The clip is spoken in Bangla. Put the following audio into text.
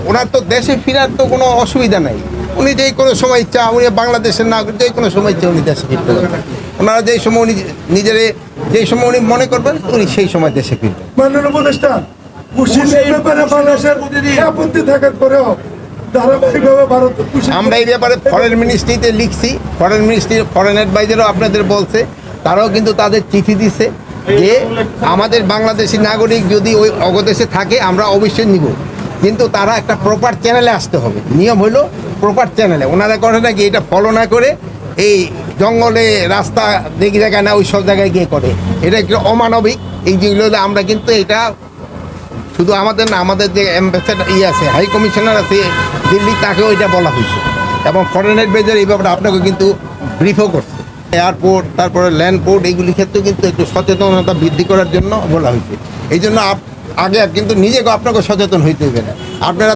ওনার তো দেশে ফেরার তো কোনো অসুবিধা নাই। উনি যেই কোনো সময় ইচ্ছা, উনি বাংলাদেশের নাগরিক, যেই কোনো সময় ইচ্ছা উনি দেশে ফিরতে পারবেন। ওনারা যেই সময় উনি নিজেরে যেই সময় উনি মনে করবেন উনি সেই সময় দেশে ফিরবেন। মাননীয় উপদেষ্টা, খুশির ব্যাপারে বাংলাদেশের আপত্তি থাকার পরেও ধারাবাহিকভাবে ভারত আমরা এই ব্যাপারে ফরেন মিনিস্ট্রিতে লিখছি, ফরেন মিনিস্ট্রি ফরেন অ্যাডভাইজারও আপনাদের বলছে, তারাও কিন্তু তাদের চিঠি দিছে যে আমাদের বাংলাদেশি নাগরিক যদি ওই অগদেশে থাকে আমরা অবশ্যই নিব, কিন্তু তারা একটা প্রপার চ্যানেলে আসতে হবে। নিয়ম হলো প্রপার চ্যানেলে। ওনারা করে নাকি এটা ফলো না করে এই জঙ্গলে রাস্তা দেখি জায়গায় না ওই সব জায়গায় গিয়ে করে, এটা একটু অমানবিক। এই যেগুলো আমরা কিন্তু এটা শুধু আমাদের না, আমাদের যে অ্যাম্বাসেডার আছে, হাই কমিশনার আছে দিল্লি, তাকেও এটা বলা হয়েছে এবং ফরেন অ্যাডভাইজার এই ব্যাপারে আপনাকে কিন্তু ব্রিফও করছে। এয়ারপোর্ট, তারপরে ল্যান্ড পোর্ট, এইগুলির ক্ষেত্রেও কিন্তু একটু সচেতনতা বৃদ্ধি করার জন্য বলা হয়েছে। এই জন্য আগে কিন্তু নিজেকে আপনাকে সচেতন হইতে হবে না। আপনারা